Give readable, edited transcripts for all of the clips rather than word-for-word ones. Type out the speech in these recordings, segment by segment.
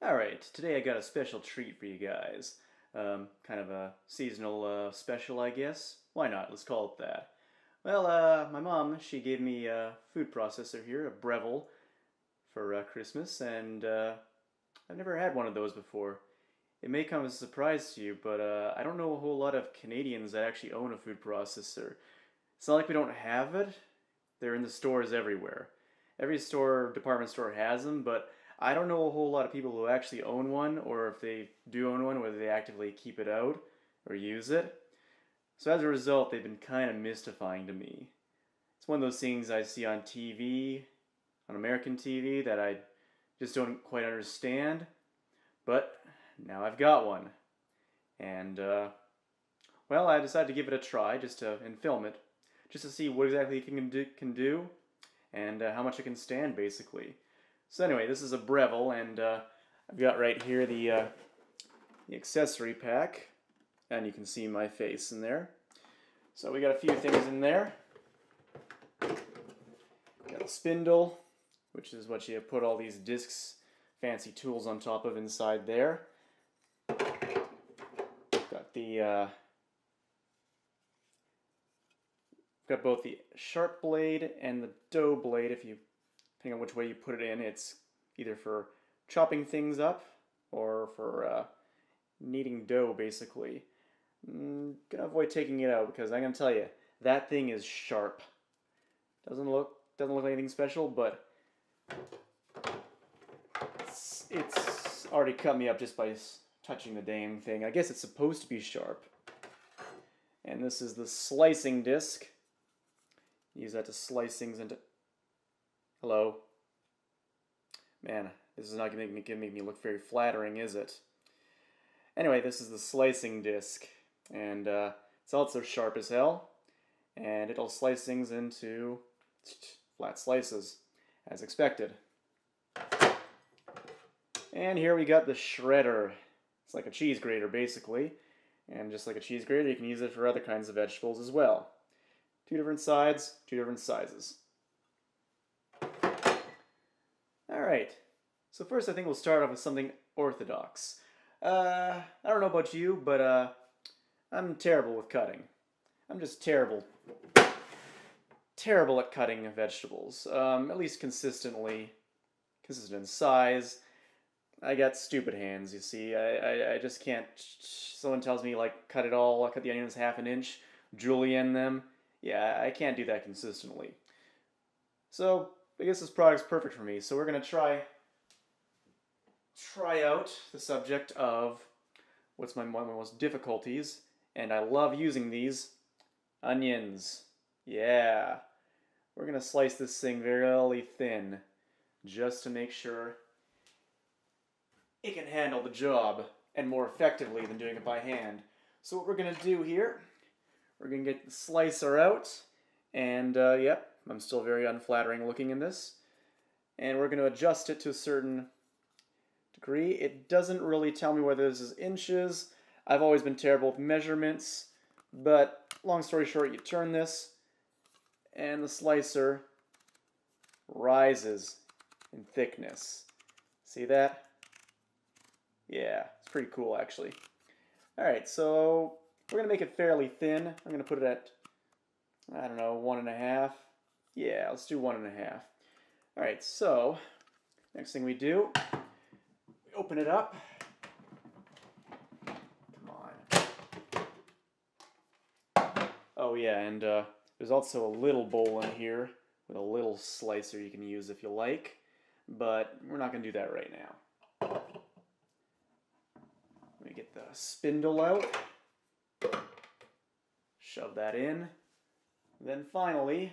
Alright, today I got a special treat for you guys. Kind of a seasonal special, I guess. Why not? Let's call it that. Well, my mom, she gave me a food processor here, a Breville, for Christmas, and I've never had one of those before. It may come as a surprise to you, but I don't know a whole lot of Canadians that actually own a food processor. It's not like we don't have it. They're in the stores everywhere. Every store, department store has them, but I don't know a whole lot of people who actually own one, or if they do own one, whether they actively keep it out or use it. So as a result, they've been kind of mystifying to me. It's one of those things I see on TV, on American TV, that I just don't quite understand. But now I've got one. And, well, I decided to give it a try and film it, just to see what exactly it can do and how much it can stand, basically. So anyway, this is a Breville, and I've got right here the accessory pack, and you can see my face in there. So we got a few things in there. Got a spindle, which is what you put all these discs, fancy tools on top of inside there. Got both the sharp blade and the dough blade. Depending on which way you put it in, it's either for chopping things up or for kneading dough, basically. Gonna avoid taking it out because I'm gonna tell you that thing is sharp. Doesn't look like anything special, but it's already cut me up just by touching the dang thing. I guess it's supposed to be sharp. And this is the slicing disc. Use that to slice things into... Hello? Man, this is not going to make me look very flattering, is it? Anyway, this is the slicing disc. And it's also sharp as hell. And it'll slice things into flat slices, as expected. And here we got the shredder. It's like a cheese grater, basically. And just like a cheese grater, you can use it for other kinds of vegetables as well. 2 different sides, 2 different sizes. Alright, so first I think we'll start off with something orthodox. I don't know about you, but I'm terrible with cutting. I'm just terrible. Terrible at cutting vegetables. At least consistent in size. I got stupid hands, you see. I just can't... Someone tells me, like, cut it all, cut the onions half an inch, julienne them. Yeah, I can't do that consistently. So, I guess this product's perfect for me. So we're going to try out the subject of what's one of my most difficulties, and I love using these, onions. Yeah. We're going to slice this thing very thin, just to make sure it can handle the job, and more effectively than doing it by hand. So what we're going to do here, we're going to get the slicer out, and yep, I'm still very unflattering looking in this. And we're going to adjust it to a certain degree. It doesn't really tell me whether this is inches. I've always been terrible with measurements, but long story short, you turn this, and the slicer rises in thickness. See that? Yeah, it's pretty cool actually. Alright, so we're going to make it fairly thin. I'm going to put it at, I don't know, 1.5. Yeah, let's do 1.5. Alright, so next thing we do, we open it up. Come on. Oh yeah, and there's also a little bowl in here with a little slicer you can use if you like, but we're not going to do that right now. Let me get the spindle out. Shove that in. And then finally,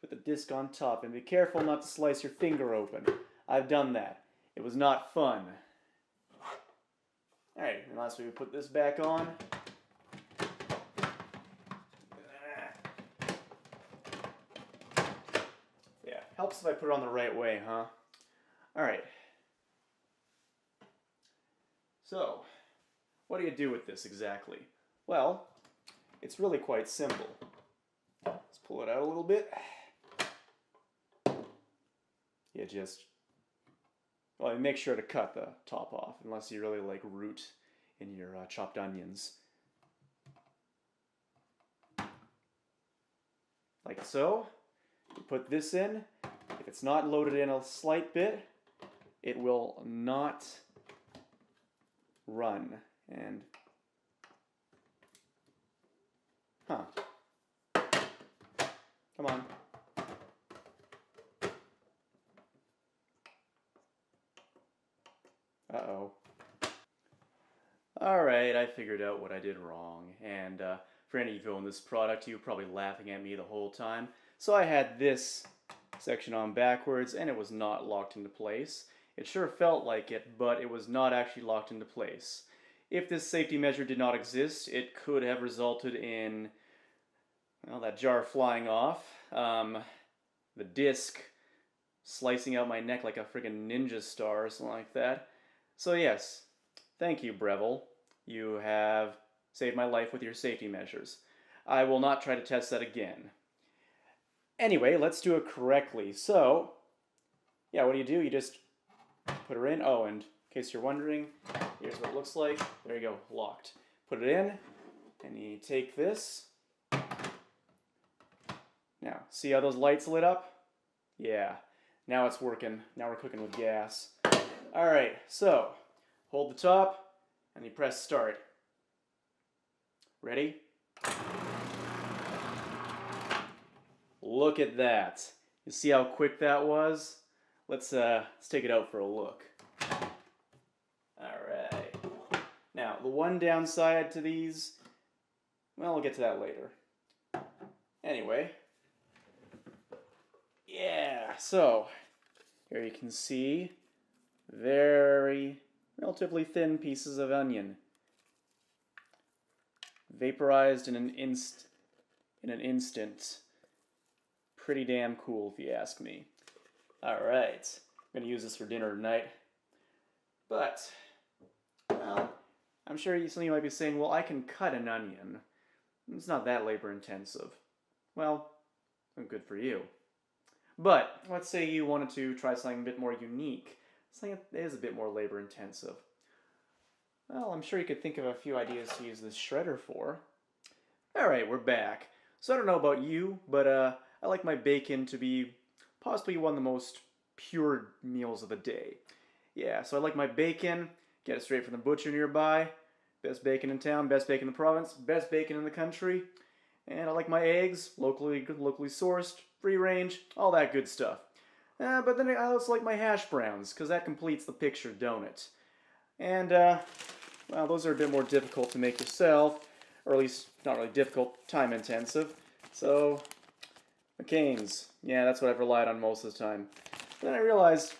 put the disc on top. And be careful not to slice your finger open. I've done that. It was not fun. Alright, and lastly we put this back on. Yeah, helps if I put it on the right way, huh? Alright. So, what do you do with this exactly? Well, it's really quite simple. Let's pull it out a little bit. You just Well, make sure to cut the top off, unless you really like root in your chopped onions. Like so. You put this in. If it's not loaded in a slight bit, it will not run. And, come on. Uh-oh. Alright, I figured out what I did wrong, and for any of you in this product, you were probably laughing at me the whole time. So I had this section on backwards, and it was not locked into place. It sure felt like it, but it was not actually locked into place. If this safety measure did not exist, it could have resulted in, well, that jar flying off, the disc slicing out my neck like a friggin' ninja star or something like that. So yes, thank you, Breville. You have saved my life with your safety measures. I will not try to test that again. Anyway, let's do it correctly. So, yeah, what do? You just put her in. Oh, and in case you're wondering, here's what it looks like. There you go, locked. Put it in, and you take this. Now, see how those lights lit up? Yeah, now it's working. Now we're cooking with gas. Alright, so, hold the top, and you press start. Ready? Look at that. You see how quick that was? Let's take it out for a look. Alright. Now, the one downside to these, well, we'll get to that later. Anyway. Yeah, so, here you can see very relatively thin pieces of onion. Vaporized in an instant. Pretty damn cool, if you ask me. Alright, I'm going to use this for dinner tonight. But, well, I'm sure some of you might be saying, well, I can cut an onion. It's not that labor intensive. Well, good for you. But, let's say you wanted to try something a bit more unique. Something that is a bit more labor intensive. Well, I'm sure you could think of a few ideas to use this shredder for. Alright, we're back. So I don't know about you, but I like my bacon to be possibly one of the most pure meals of the day. Yeah, so I like my bacon, get it straight from the butcher nearby, best bacon in town, best bacon in the province, best bacon in the country, and I like my eggs, locally sourced, free range, all that good stuff. But then I also like my hash browns, because that completes the picture, don't it? And, well, those are a bit more difficult to make yourself, or at least not really difficult, time intensive. So, McCain's. Yeah, that's what I've relied on most of the time. But then I realized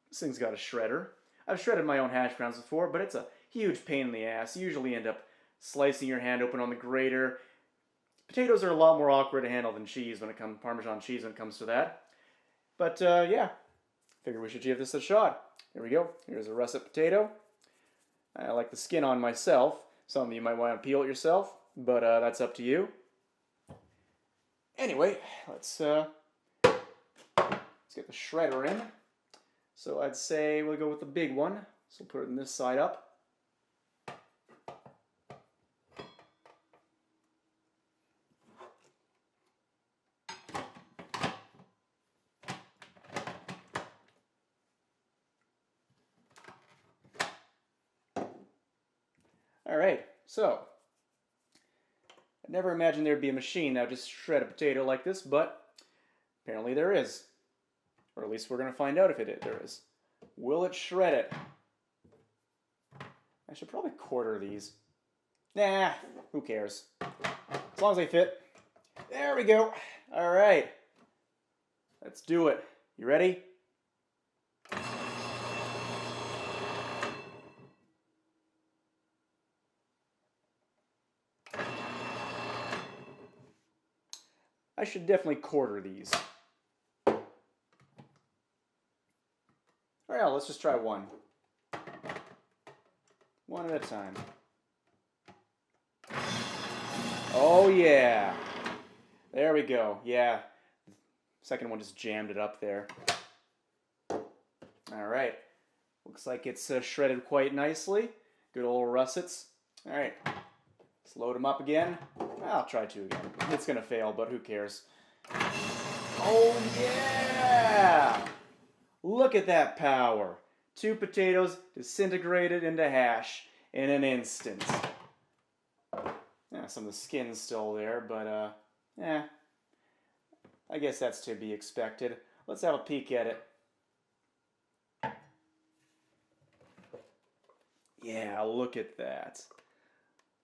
this thing's got a shredder. I've shredded my own hash browns before, but it's a huge pain in the ass. You usually end up slicing your hand open on the grater. Potatoes are a lot more awkward to handle than cheese when it comes Parmesan cheese when it comes to that. But yeah, figure we should give this a shot. Here we go. Here's a russet potato. I like the skin on myself. Some of you might want to peel it yourself, but that's up to you. Anyway, let's get the shredder in. So I'd say we'll go with the big one. So we'll put it in this side up. Alright, so I never imagined there'd be a machine that would just shred a potato like this, but apparently there is. Or at least we're going to find out if there is. Will it shred it? I should probably quarter these. Nah, who cares? As long as they fit. There we go. Alright. Let's do it. You ready? I should definitely quarter these. Alright, let's just try one. One at a time. Oh yeah. There we go. Yeah. Second one just jammed it up there. All right. Looks like it's shredded quite nicely. Good old russets. All right. Let's load them up again. I'll try to again. It's going to fail, but who cares? Oh, yeah! Look at that power. 2 potatoes disintegrated into hash in an instant. Yeah, some of the skin's still there, but, I guess that's to be expected. Let's have a peek at it. Yeah, look at that.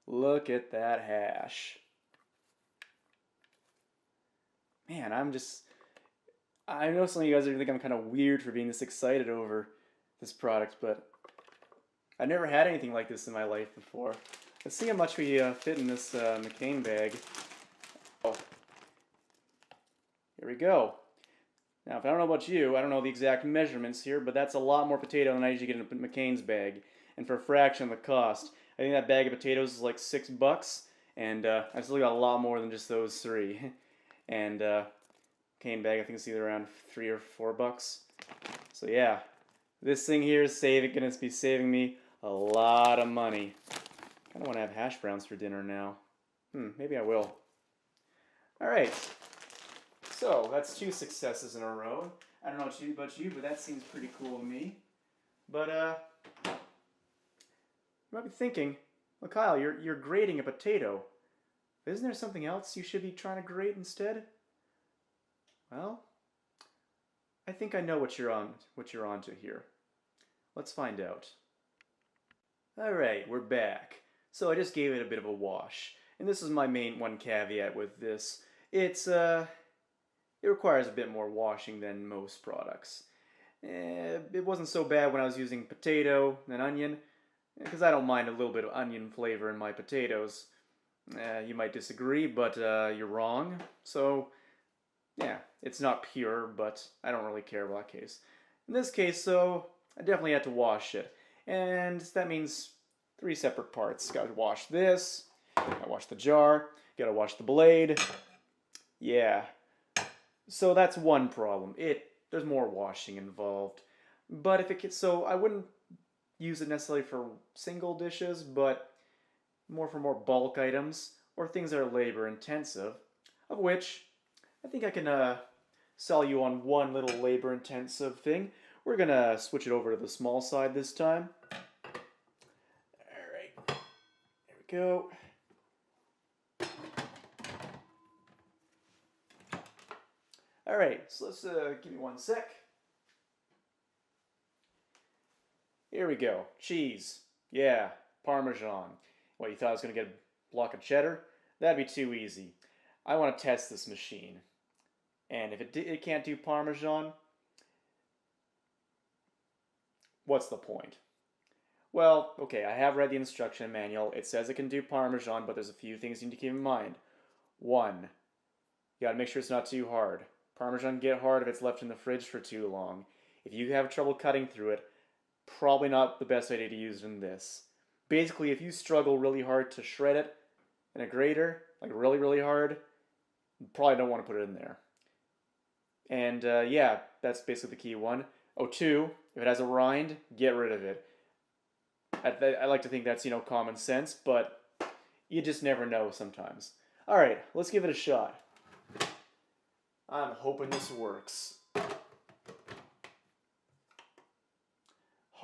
Look at that hash. Man, I know some of you guys are going to think I'm kind of weird for being this excited over this product, but I've never had anything like this in my life before. Let's see how much we fit in this McCain bag. Oh. Here we go. Now, if I don't know about you, I don't know the exact measurements here, but that's a lot more potato than I usually get in a McCain's bag. And for a fraction of the cost, I think that bag of potatoes is like $6, and I still got a lot more than just those 3. And McCain bag, I think it's either around $3 or $4. So yeah, this thing here is gonna be saving me a lot of money. I kind of want to have hash browns for dinner now. Maybe I will. All right. So that's 2 successes in a row. I don't know about you, but that seems pretty cool to me. But you might be thinking, well, Kyle, you're grating a potato. Isn't there something else you should be trying to grate instead? Well, I think I know what you're onto here. Let's find out. All right, we're back. So I just gave it a bit of a wash, and this is my main one caveat with this. It requires a bit more washing than most products. It wasn't so bad when I was using potato and onion, because I don't mind a little bit of onion flavor in my potatoes. You might disagree, but you're wrong. So, yeah, it's not pure, but I don't really care about that case. In this case, so, I definitely had to wash it. And that means 3 separate parts. Gotta wash this, gotta wash the jar, gotta wash the blade. Yeah. So that's one problem. There's more washing involved. But if it gets, so I wouldn't use it necessarily for single dishes, but more for more bulk items or things that are labor intensive, of which I think I can sell you on one little labor intensive thing. We're gonna switch it over to the small side this time. All right, there we go. All right, so let's give me 1 sec. Here we go. Cheese. Yeah, Parmesan. What, you thought I was going to get a block of cheddar? That'd be too easy. I want to test this machine. And if it can't do Parmesan, what's the point? Well, okay, I have read the instruction manual. It says it can do Parmesan, but there's a few things you need to keep in mind. 1, you gotta make sure it's not too hard. Parmesan can get hard if it's left in the fridge for too long. If you have trouble cutting through it, probably not the best idea to use it in this. Basically, if you struggle really hard to shred it in a grater, like really, really hard, you probably don't want to put it in there. And yeah, that's basically the key one. 2, if it has a rind, get rid of it. I like to think that's, common sense, but you just never know sometimes. All right, let's give it a shot. I'm hoping this works.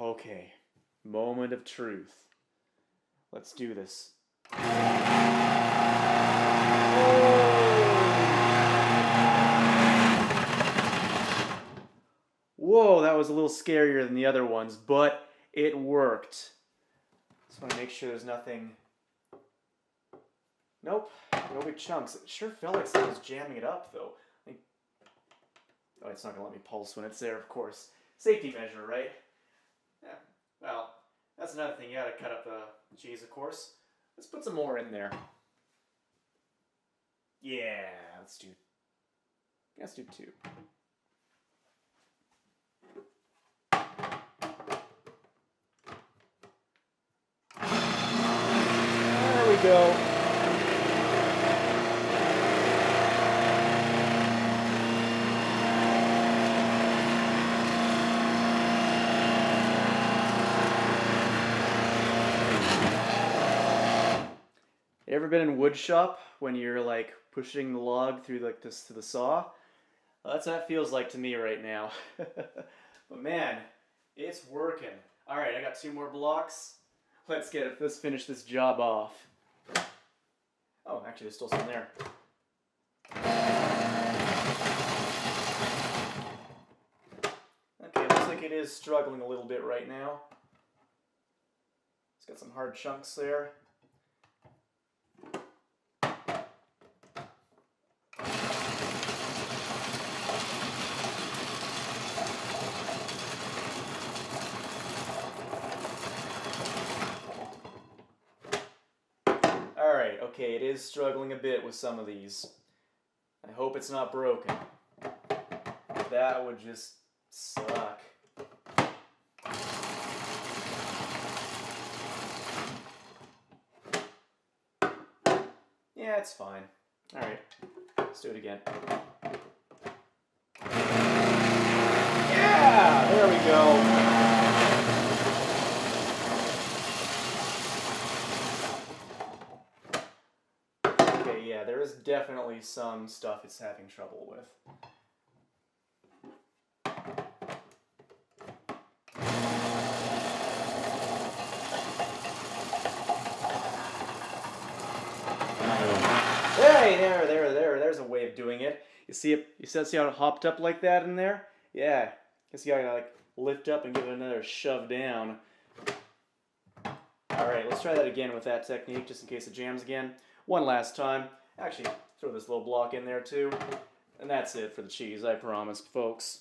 Okay, moment of truth. Let's do this. Whoa, that was a little scarier than the other ones, but it worked. Just want to make sure there's nothing. Nope, no big chunks. It sure felt like someone was jamming it up, though. Oh, it's not going to let me pulse when it's there, of course. Safety measure, right? Yeah, well, that's another thing. You got to cut up the cheese, of course. Let's put some more in there. Yeah, let's do 2. There we go. You ever been in wood shop when you're like pushing the log through like this to the saw? Well, that's what it feels like to me right now. But man, it's working. All right, I got 2 more blocks. Let's finish this job off. Oh, actually, there's still some there. Okay, looks like it is struggling a little bit right now. It's got some hard chunks there. Alright, okay, it is struggling a bit with some of these. I hope it's not broken. That would just suck. Yeah, it's fine. Alright, let's do it again. Yeah! There we go. Yeah, there is definitely some stuff it's having trouble with. Hey, there's a way of doing it. You see it? You see how it hopped up like that in there? Yeah. Guess you gotta like lift up and give it another shove down. All right, let's try that again with that technique, just in case it jams again. One last time. Actually, throw this little block in there too. And that's it for the cheese, I promise, folks.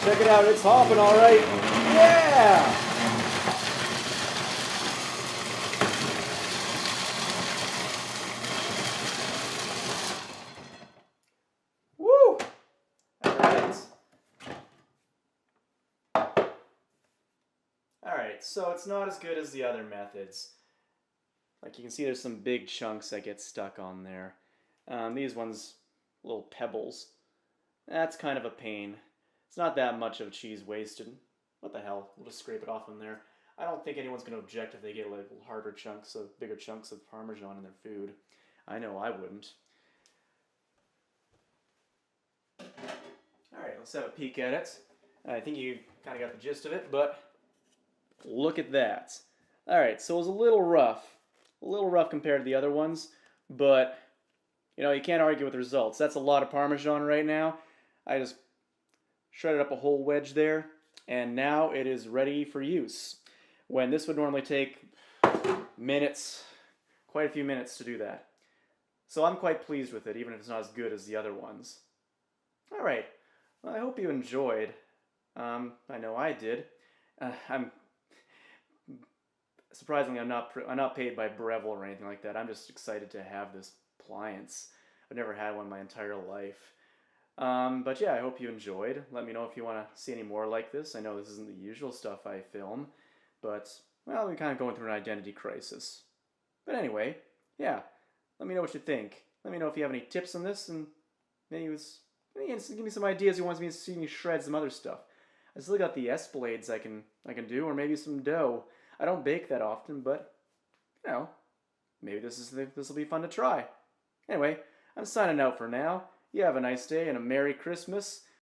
Check it out, it's hopping all right. Yeah! Woo! Alright, so it's not as good as the other methods. Like you can see there's some big chunks that get stuck on there. These ones, little pebbles. That's kind of a pain. It's not that much of cheese wasted. What the hell? We'll just scrape it off in there. I don't think anyone's going to object if they get like harder chunks of, bigger chunks of Parmesan in their food. I know I wouldn't. Alright, let's have a peek at it. I think you kind of got the gist of it, but look at that. Alright, so it was a little rough. A little rough compared to the other ones, but you know, you can't argue with the results. That's a lot of Parmesan right now. I just shredded up a whole wedge there, and now it is ready for use. When this would normally take minutes, quite a few minutes to do that. So I'm quite pleased with it, even if it's not as good as the other ones. Alright, well, I hope you enjoyed. I know I did. Surprisingly, I'm not paid by Breville or anything like that. I'm just excited to have this appliance. I've never had one my entire life. But yeah, I hope you enjoyed. Let me know if you want to see any more like this. I know this isn't the usual stuff I film, but, well, we're kind of going through an identity crisis. But anyway, yeah, let me know what you think. Let me know if you have any tips on this, and maybe give me some ideas you want me to see me shred some other stuff. I still got the S-blades I can do, or maybe some dough. I don't bake that often, but, you know, maybe this will be fun to try. Anyway, I'm signing out for now. You have a nice day and a Merry Christmas.